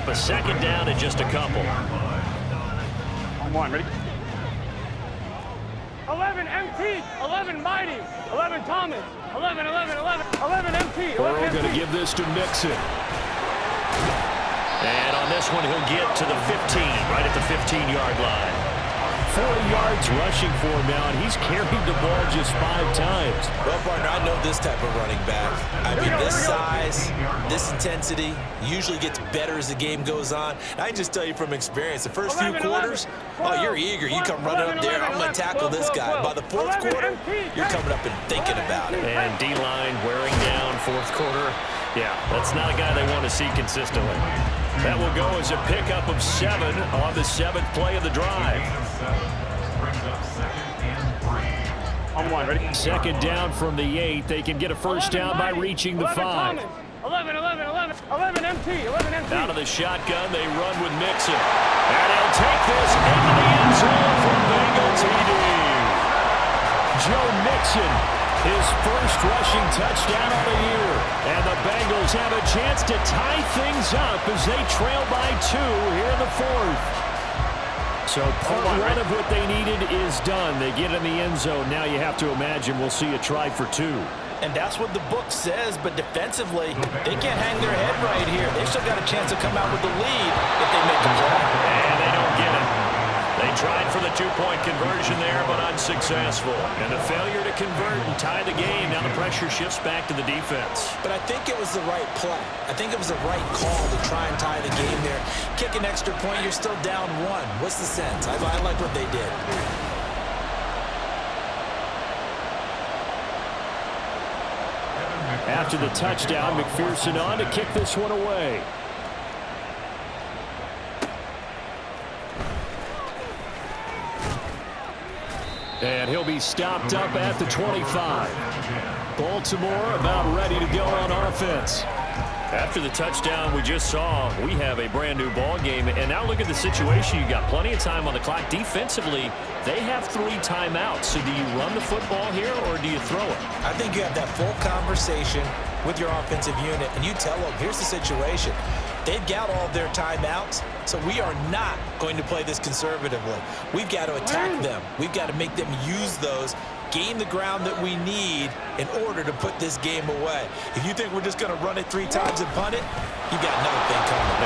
up a second down and just a couple. On one, ready? 11 MT, 11 Mighty, 11 Thomas, 11 MT. Burrow going to give this to Mixon. And on this one, he'll get to the 15, right at the 15-yard line. 4 yards rushing for him now, and he's carried the ball just 5 times. Well, partner, I know this type of running back. I mean, this size, this intensity usually gets better as the game goes on. And I can just tell you from experience, the first few quarters, oh, you're eager. You come running up there, I'm going to tackle this guy. By the fourth quarter, you're coming up and thinking about it. And D-line wearing down fourth quarter. Yeah, that's not a guy they want to see consistently. That will go as a pickup of 7 on the 7th play of the drive. On one, ready? Second down from the 8. They can get a first down by reaching the 5. 11 MT. Out of the shotgun, they run with Mixon. And he'll take this into the end zone for Bengal TD. Joe Mixon, his first rushing touchdown of the year. And the Bengals have a chance to tie things up as they trail by 2 here in the 4th. So part one of what they needed is done. They get in the end zone. Now you have to imagine we'll see a try for 2. And that's what the book says, but defensively, they can't hang their head right here. They've still got a chance to come out with the lead if they make a play. And they don't get it. They tried for the 2-point conversion there, but unsuccessful. And a failure to convert and tie the game. Now the pressure shifts back to the defense. But I think it was the right play. I think it was the right call to try and tie the game there. Kick an extra point, you're still down 1. What's the sense? I like what they did. After the touchdown, McPherson on to kick this one away. And he'll be stopped up at the 25. Baltimore about ready to go on offense. After the touchdown we just saw, we have a brand new ball game. And now look at the situation. You got plenty of time on the clock. Defensively, they have 3 timeouts. So do you run the football here or do you throw it? I think you have that full conversation with your offensive unit, and you tell them, here's the situation. They've got all of their timeouts, so we are not going to play this conservatively. We've got to attack them. We've got to make them use those, gain the ground that we need in order to put this game away. If you think we're just going to run it 3 times and punt it, you've got another thing coming.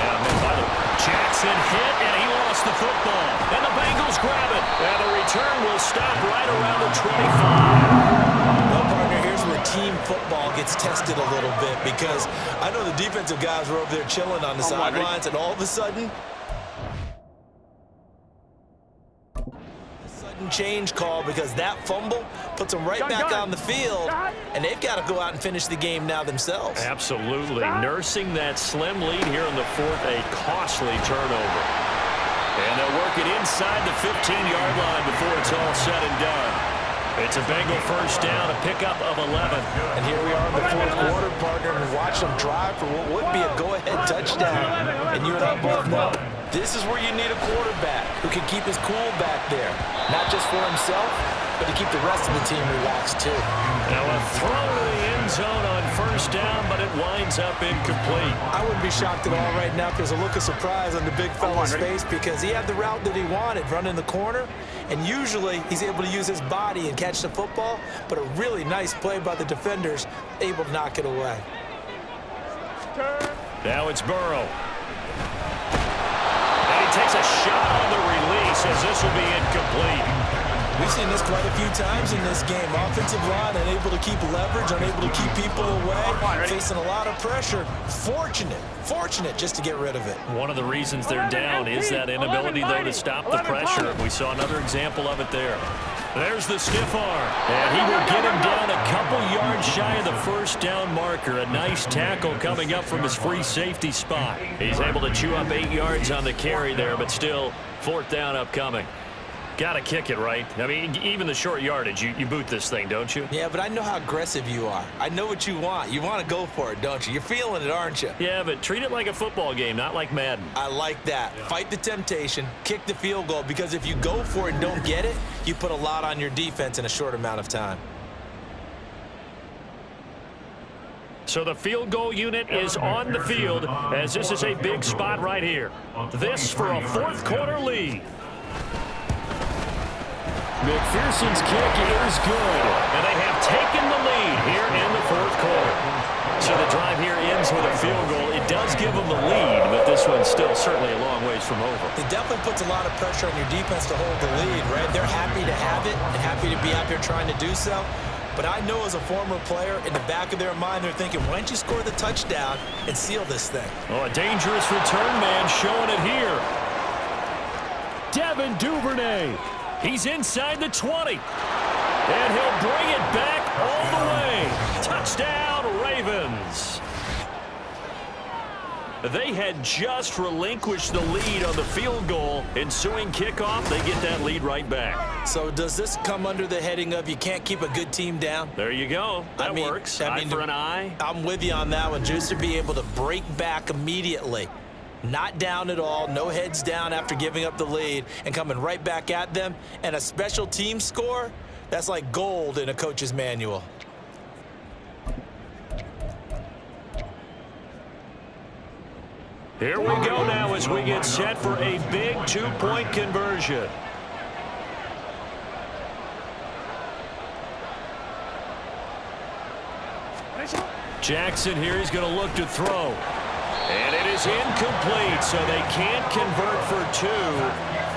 Jackson hit, and he lost the football. And the Bengals grab it. And the return will stop right around the 25. Well, partner, here's where team football gets tested a little bit, because I know the defensive guys were over there chilling on the sidelines, and all of a sudden, change call, because that fumble puts them right back on the field, and they've got to go out and finish the game now themselves. Absolutely. Nursing that slim lead here in the 4th, a costly turnover. And they'll work it inside the 15-yard line before it's all said and done. It's a Bengal first down, a pickup of 11. And here we are in the 4th quarter, partner, and watch them drive for what would be a go-ahead touchdown. And you and I both know this is where you need a quarterback who can keep his cool back there, not just for himself, but to keep the rest of the team relaxed too. Now a throw to the end zone on first down, but it winds up incomplete. I wouldn't be shocked at all right now, because a look of surprise on the big fella's face, because he had the route that he wanted, running the corner, and usually he's able to use his body and catch the football, but a really nice play by the defenders, able to knock it away. Now it's Burrow. And he takes a shot on the release as this will be incomplete. We've seen this quite a few times in this game. Offensive line unable to keep leverage, unable to keep people away, facing a lot of pressure. Fortunate just to get rid of it. One of the reasons they're down is that inability, though, to stop the pressure. We saw another example of it there. There's the stiff arm, and he will get him down a couple yards shy of the first down marker. A nice tackle coming up from his free safety spot. He's able to chew up 8 yards on the carry there, but still 4th down upcoming. Got to kick it, right? I mean, even the short yardage, you boot this thing, don't you? Yeah, but I know how aggressive you are. I know what you want. You want to go for it, don't you? You're feeling it, aren't you? Yeah, but treat it like a football game, not like Madden. I like that. Yeah. Fight the temptation, kick the field goal, because if you go for it and don't get it, you put a lot on your defense in a short amount of time. So the field goal unit is on the field as this is a big spot right here. This for a fourth quarter lead. McPherson's kick is good. And they have taken the lead here in the fourth quarter. So the drive here ends with a field goal. It does give them the lead, but this one's still certainly a long ways from over. It definitely puts a lot of pressure on your defense to hold the lead, right? They're happy to have it and happy to be out there trying to do so. But I know as a former player, in the back of their mind, they're thinking, why don't you score the touchdown and seal this thing? Oh, a dangerous return man showing it here. Devin Duvernay. He's inside the 20. And he'll bring it back all the way. Touchdown, Ravens. They had just relinquished the lead on the field goal. Ensuing kickoff, they get that lead right back. So does this come under the heading of you can't keep a good team down? There you go. That works. Eye for an eye. I'm with you on that one. Just to be able to break back immediately. Not down at all. No heads down after giving up the lead and coming right back at them. And a special team score, that's like gold in a coach's manual. Here we go now as we get set for a big two-point conversion. Jackson here is going to look to throw. And it is incomplete, so they can't convert for two.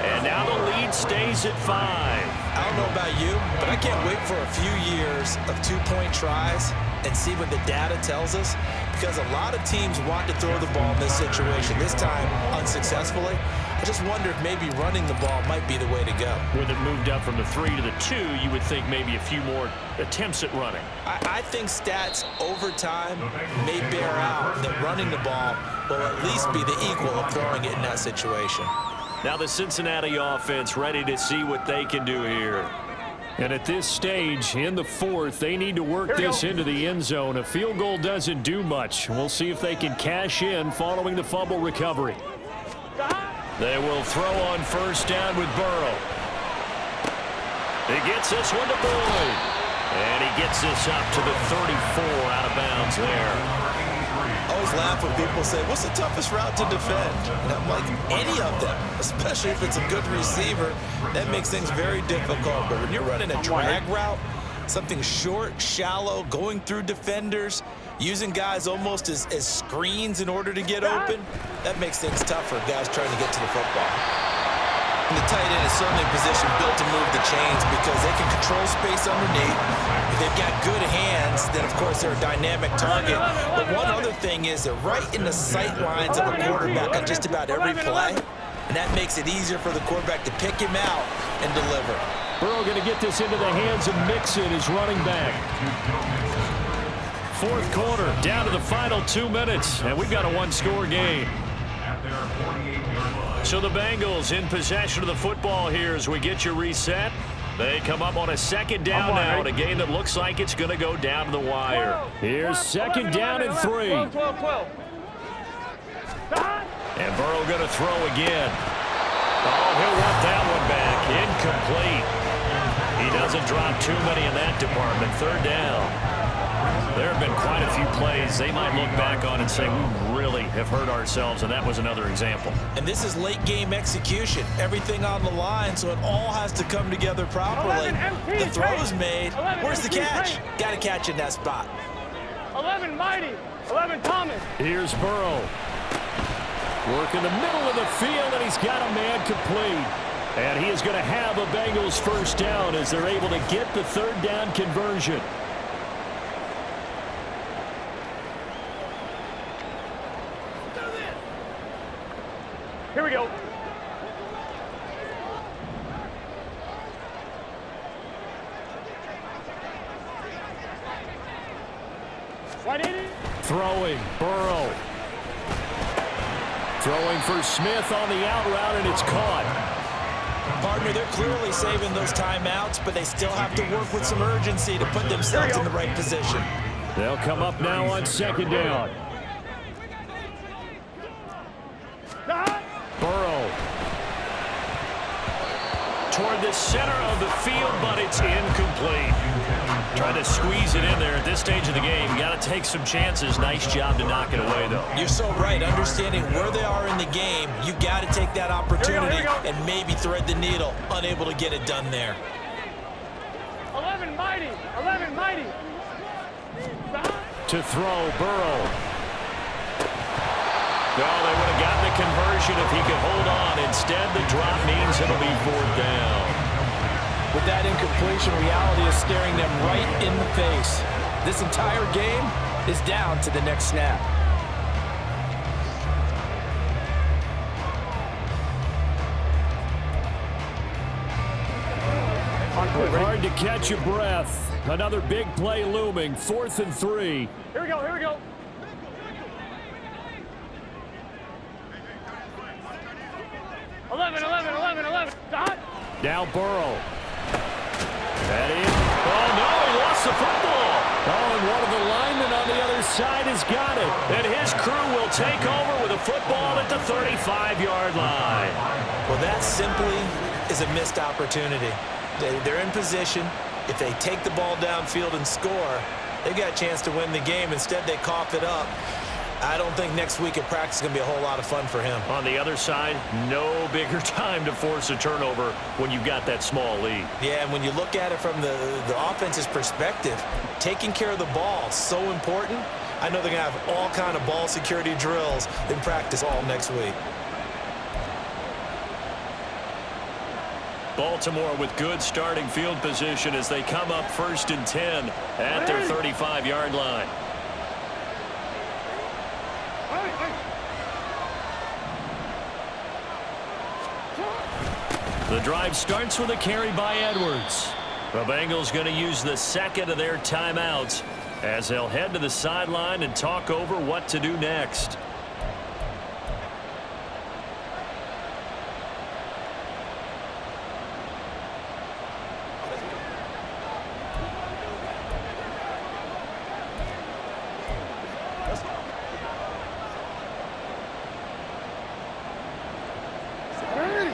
And now the lead stays at 5. I don't know about you, but I can't wait for a few years of two-point tries and see what the data tells us, because a lot of teams want to throw the ball in this situation, this time unsuccessfully. I just wonder if maybe running the ball might be the way to go. With it moved up from the 3 to the 2, you would think maybe a few more attempts at running. I think stats over time may bear out that running the ball will at least be the equal of throwing it in that situation. Now the Cincinnati offense ready to see what they can do here. And at this stage, in the fourth, they need to work this into the end zone. A field goal doesn't do much. We'll see if they can cash in following the fumble recovery. They will throw on first down with Burrow. He gets this one to Boyd. And he gets this up to the 34 out of bounds there. I always laugh when people say, what's the toughest route to defend? And I'm like, any of them, especially if it's a good receiver. That makes things very difficult. But when you're running a drag route, something short, shallow, going through defenders, using guys almost as screens in order to get open, that makes things tougher, guys trying to get to the football. And the tight end is certainly a position built to move the chains because they can control space underneath. If they've got good hands, then, of course, they're a dynamic target. But one other thing is they're right in the sight lines of a quarterback on just about every play, and that makes it easier for the quarterback to pick him out and deliver. Burrow going to get this into the hands of Mixon, his running back. Fourth quarter, down to the final 2 minutes, and we've got a one-score game. So the Bengals in possession of the football here as we get you reset. They come up on a second down now in a game that looks like it's going to go down to the wire. Here's second down and 3. 12, 12, 12. And Burrow going to throw again. Oh, he'll want that one back. Incomplete. He doesn't drop too many in that department. Third down. There have been quite a few plays they might look back on and say, we really have hurt ourselves, and that was another example. And this is late game execution. Everything on the line, so it all has to come together properly. The throw's made. Where's the catch? Got to catch in that spot. 11 Mighty. 11 Thomas. Here's Burrow. Work in the middle of the field, and he's got a man complete. And he is going to have a Bengals first down as they're able to get the third down conversion. Here we go. Throwing, Burrow. Throwing for Smith on the out route, and it's caught. Partner, they're clearly saving those timeouts, but they still have to work with some urgency to put themselves in the right position. They'll come up now on second down. Burrow. toward the center of the field, but it's incomplete. Trying to squeeze it in there at this stage of the game. You got to take some chances. Nice job to knock it away, though. You're so right. Understanding where they are in the game, you got to take that opportunity and maybe thread the needle. Unable to get it done there. 11 mighty. 11 mighty. To throw, Burrow. Well, they would have gotten the conversion if he could hold on. Instead, the drop means it'll be 4th down. With that incompletion, reality is staring them right in the face. This entire game is down to the next snap. Hard to catch your breath. Another big play looming. 4th and 3. Here we go, here we go. Eleven. Dot. Now Burrow. That is. Oh, no, he lost the football. Oh, and one of the linemen on the other side has got it. And his crew will take over with a football at the 35-yard line. Well, that simply is a missed opportunity. They're in position. If they take the ball downfield and score, they got a chance to win the game. Instead, they cough it up. I don't think next week at practice is going to be a whole lot of fun for him. On the other side, no bigger time to force a turnover when you've got that small lead. Yeah, and when you look at it from the offense's perspective, taking care of the ball is so important. I know they're going to have all kind of ball security drills in practice all next week. Baltimore with good starting field position as they come up 1st and 10 at their 35-yard line. The drive starts with a carry by Edwards. The Bengals going to use the second of their timeouts as they'll head to the sideline and talk over what to do next.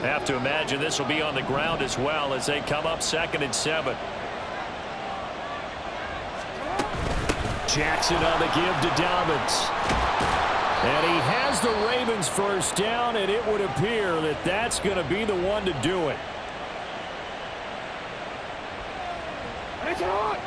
Have to imagine this will be on the ground as well as they come up 2nd and 7. Jackson on the give to Dobbins. And he has the Ravens 1st down, and it would appear that that's going to be the one to do it. It's on.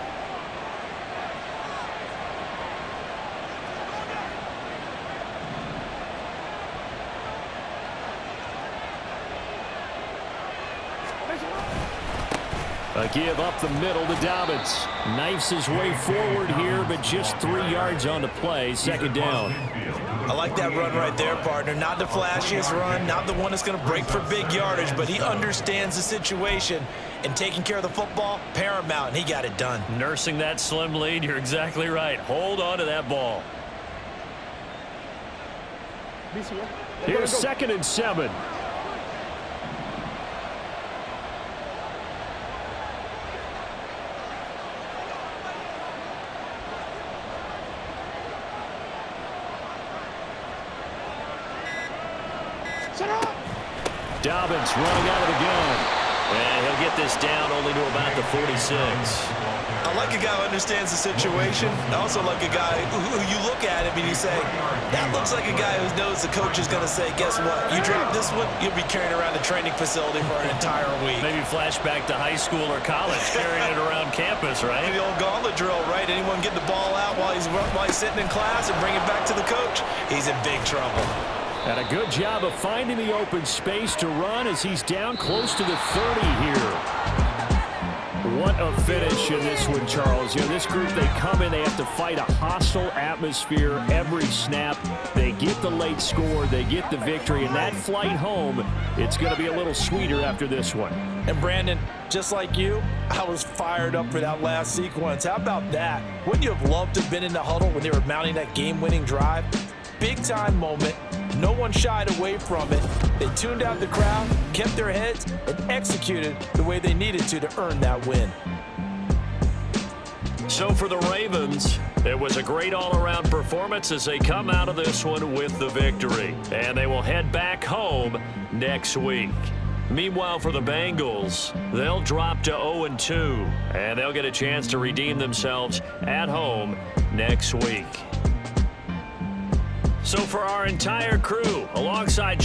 A give up the middle to Dobbins. Knifes his way forward here, but just 3 yards on the play. 2nd down. I like that run right there, partner. Not the flashiest run, not the one that's going to break for big yardage, but he understands the situation, and taking care of the football, paramount, and he got it done. Nursing that slim lead, you're exactly right. Hold on to that ball. Here's 2nd and 7. Dobbins running out of the gun. And he'll get this down only to about the 46. I like a guy who understands the situation. I also like a guy who you look at him and you say, that looks like a guy who knows the coach is going to say, guess what? You drop this one, you'll be carrying around the training facility for an entire week. Maybe flashback to high school or college, carrying it around campus, right? The old gauntlet drill, right? Anyone get the ball out while he's sitting in class and bring it back to the coach? He's in big trouble. And a good job of finding the open space to run as he's down close to the 30 here. What a finish in this one, Charles. You know, this group, they come in, they have to fight a hostile atmosphere every snap. They get the late score, they get the victory, and that flight home, it's going to be a little sweeter after this one. And Brandon, just like you, I was fired up for that last sequence. How about that? Wouldn't you have loved to have been in the huddle when they were mounting that game-winning drive? Big-time moment. No one shied away from it. They tuned out the crowd, kept their heads, and executed the way they needed to earn that win. So for the Ravens, it was a great all-around performance as they come out of this one with the victory. And they will head back home next week. Meanwhile, for the Bengals, they'll drop to 0-2, and they'll get a chance to redeem themselves at home next week. So for our entire crew, alongside